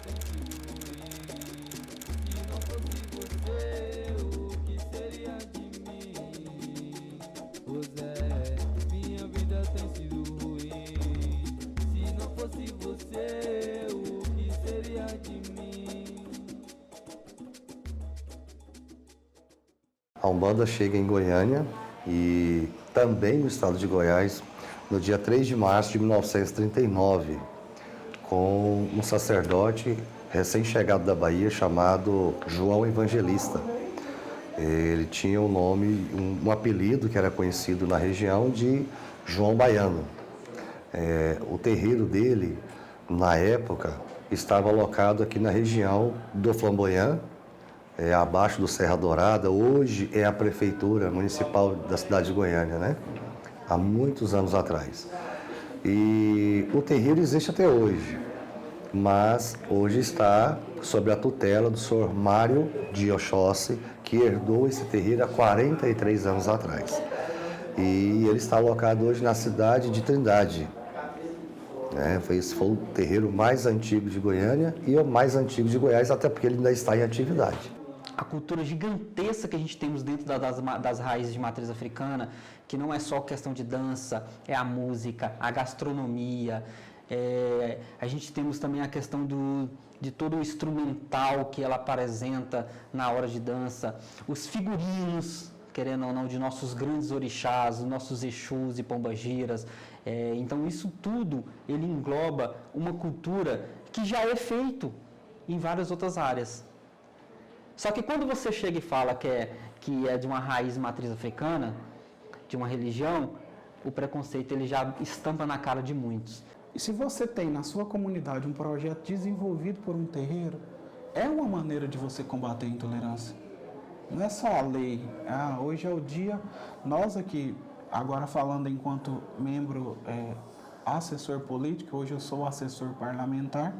tem sido ruim. Se não fosse você, o que seria de mim? Ô Zé, minha vida tem sido ruim. Se não fosse você, o que seria de mim? A Umbanda chega em Goiânia e também no estado de Goiás no dia 3 de março de 1939, com um sacerdote recém-chegado da Bahia chamado João Evangelista. Ele tinha um nome, um apelido que era conhecido na região de João Baiano. O terreiro dele, na época, estava alocado aqui na região do Flamboyant, abaixo do Serra Dourada. Hoje é a prefeitura municipal da cidade de Goiânia, né? Há muitos anos atrás. E o terreiro existe até hoje, mas hoje está sob a tutela do senhor Mário de Oxóssi, que herdou esse terreiro há 43 anos atrás. E ele está alocado hoje na cidade de Trindade. Esse foi o terreiro mais antigo de Goiânia e o mais antigo de Goiás, até porque ele ainda está em atividade. A cultura gigantesca que a gente temos dentro das raízes de matriz africana, que não é só questão de dança, é a música, a gastronomia, a gente temos também a questão de todo o instrumental que ela apresenta na hora de dança, os figurinos, querendo ou não, de nossos grandes orixás, nossos exus e pombagiras. Então isso tudo, ele engloba uma cultura que já é feito em várias outras áreas. Só que quando você chega e fala que é de uma raiz matriz africana, de uma religião, o preconceito ele já estampa na cara de muitos. E se você tem na sua comunidade um projeto desenvolvido por um terreiro, é uma maneira de você combater a intolerância. Não é só a lei. Hoje é o dia, nós aqui, agora falando enquanto membro assessor político, hoje eu sou assessor parlamentar,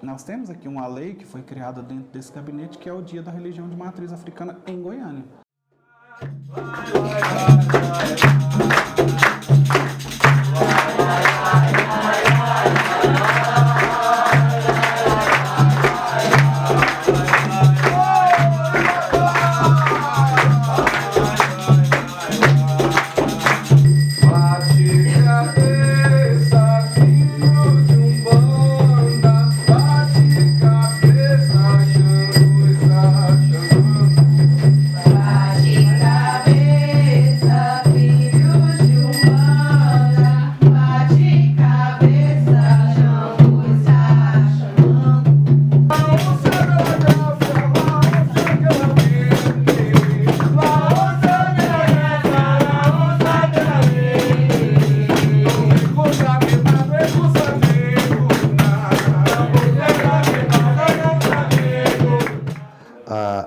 nós temos aqui uma lei que foi criada dentro desse gabinete, que é o Dia da Religião de Matriz Africana em Goiânia.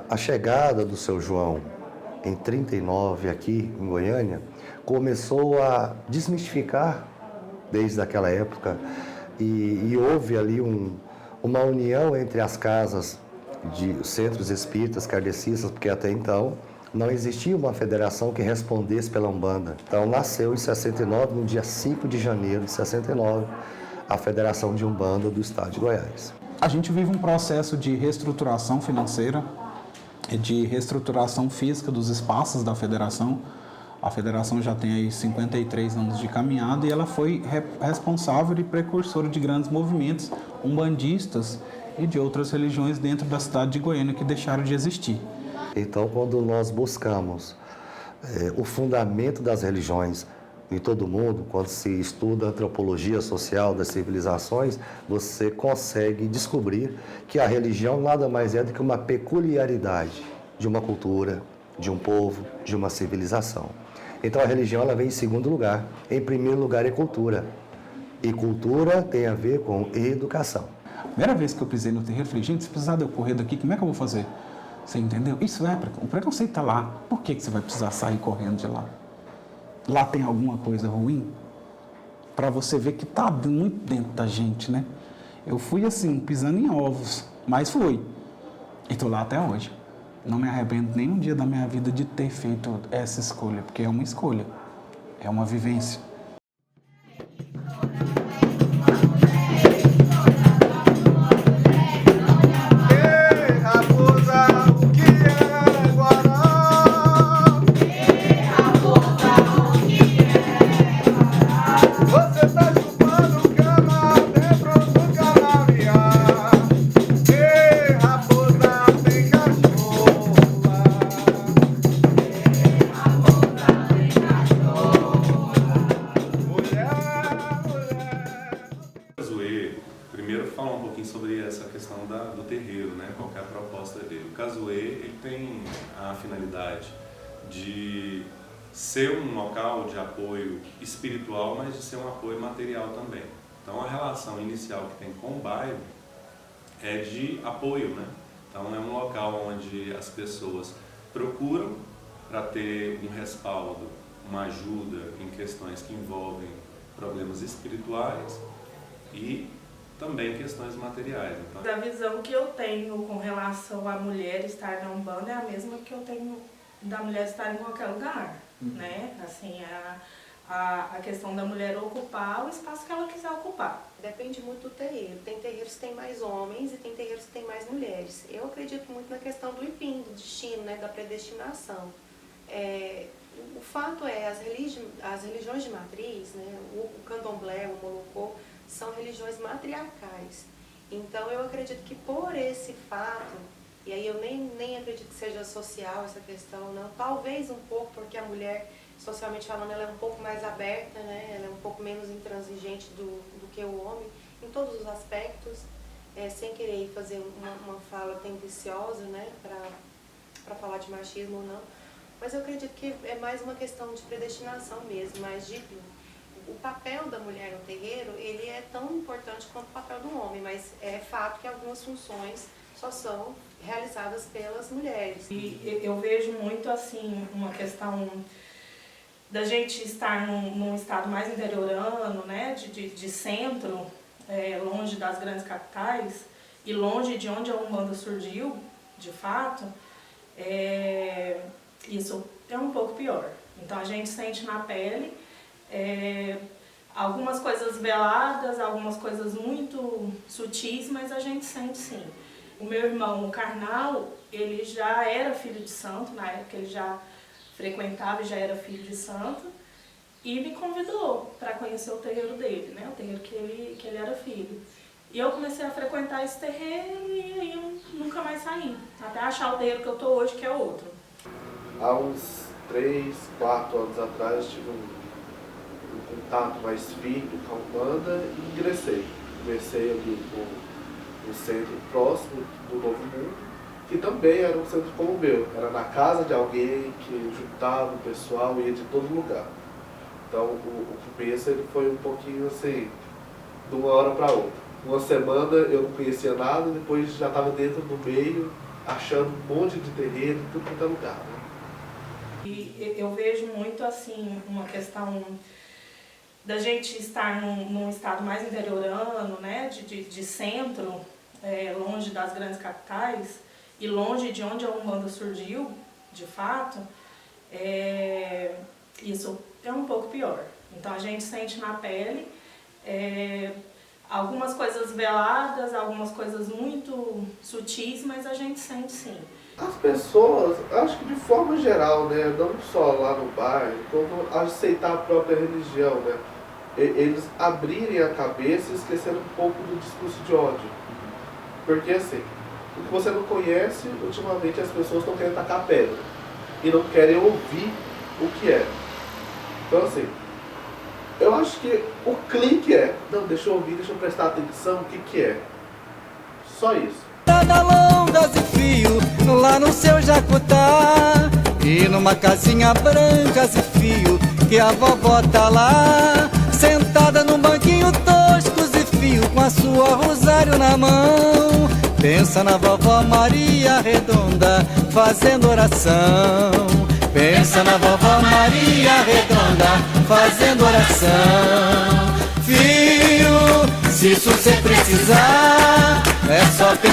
A chegada do seu João em 39 aqui em Goiânia começou a desmistificar desde aquela época e houve ali uma união entre as casas de centros espíritas, kardecistas, porque até então não existia uma federação que respondesse pela Umbanda. Então nasceu em 69, no dia 5 de janeiro de 69, a Federação de Umbanda do Estado de Goiás. A gente vive um processo de reestruturação financeira, de reestruturação física dos espaços da federação. A federação já tem aí 53 anos de caminhada e ela foi responsável e precursora de grandes movimentos umbandistas e de outras religiões dentro da cidade de Goiânia que deixaram de existir. Então, quando nós buscamos o fundamento das religiões em todo mundo, quando se estuda a antropologia social das civilizações, você consegue descobrir que a religião nada mais é do que uma peculiaridade de uma cultura, de um povo, de uma civilização. Então a religião ela vem em segundo lugar. Em primeiro lugar é cultura. E cultura tem a ver com educação. A primeira vez que eu pisei no terreiro, eu falei, gente, se precisar de eu correr daqui, como é que eu vou fazer? Você entendeu? Isso o preconceito está lá. Por que você vai precisar sair correndo de lá? Lá tem alguma coisa ruim? Para você ver que está muito dentro da gente, né? Eu fui assim, pisando em ovos, mas fui. E estou lá até hoje. Não me arrependo nem um dia da minha vida de ter feito essa escolha, porque é uma escolha, é uma vivência. falar um pouquinho sobre essa questão do terreiro, né? Qual que é a proposta dele. O Casuê, ele tem a finalidade de ser um local de apoio espiritual, mas de ser um apoio material também. Então a relação inicial que tem com o bairro é de apoio, né? Então é um local onde as pessoas procuram para ter um respaldo, uma ajuda em questões que envolvem problemas espirituais e também questões materiais. Então, A visão que eu tenho com relação à mulher estar na Umbanda é a mesma que eu tenho da mulher estar em qualquer lugar, né? Assim, a questão da mulher ocupar o espaço que ela quiser ocupar. Depende muito do terreiro. Tem terreiros que tem mais homens e tem terreiros que tem mais mulheres. Eu acredito muito na questão do IPIM, do destino, né, da predestinação. O fato é, as religiões de matriz, né, o candomblé, o molocô, são religiões matriarcais. Então eu acredito que por esse fato, e aí eu nem acredito que seja social essa questão, não. Talvez um pouco, porque a mulher, socialmente falando, ela é um pouco mais aberta, né? Ela é um pouco menos intransigente do que o homem, em todos os aspectos, sem querer fazer uma fala tendenciosa, né? Para falar de machismo ou não. Mas eu acredito que é mais uma questão de predestinação mesmo, mais de o papel da mulher no terreiro, ele é tão importante quanto o papel do homem, mas é fato que algumas funções só são realizadas pelas mulheres. E eu vejo muito assim uma questão da gente estar num estado mais interiorano, né, de centro, longe das grandes capitais e longe de onde a Umbanda surgiu, de fato, isso é um pouco pior. Então a gente sente na pele algumas coisas veladas, algumas coisas muito sutis, mas a gente sente sim. O meu irmão, o Karnal, ele já era filho de santo, na época ele já frequentava e já era filho de santo, e me convidou para conhecer o terreiro dele, né? O terreiro que ele era filho. E eu comecei a frequentar esse terreiro e aí eu nunca mais saí, até achar o terreiro que eu estou hoje, que é outro. Há uns 3, 4 anos atrás tive um contato mais firme com a Umbanda e ingressei. Comecei ali no centro próximo do Novo Mundo, que também era um centro como o meu. Era na casa de alguém que juntava o pessoal e ia de todo lugar. Então o começo ele foi um pouquinho assim, de uma hora para outra. Uma semana eu não conhecia nada, depois já estava dentro do meio, achando um monte de terreiro em tudo quanto é lugar. Né? E eu vejo muito assim uma questão da gente estar num estado mais interiorano, né, de centro, longe das grandes capitais e longe de onde a Umbanda surgiu, de fato, isso é um pouco pior. Então a gente sente na pele algumas coisas veladas, algumas coisas muito sutis, mas a gente sente sim. As pessoas, acho que de forma geral, né, não só lá no bairro, como aceitar a própria religião, né? Eles abrirem a cabeça e esquecerem um pouco do discurso de ódio. Porque assim, o que você não conhece, ultimamente as pessoas estão querendo tacar pedra e não querem ouvir o que é. Então assim, eu acho que o clique não, deixa eu ouvir, deixa eu prestar atenção, o que é. Só isso. Da longas e fio, lá no seu Jacutá, e numa casinha brancas e fio, que a vovó tá lá, sentada num banquinho toscos e fio, com a sua rosário na mão. Pensa na vovó Maria Redonda, fazendo oração. Pensa na vovó Maria Redonda, fazendo oração. Filho, se isso você precisar, é só pensar.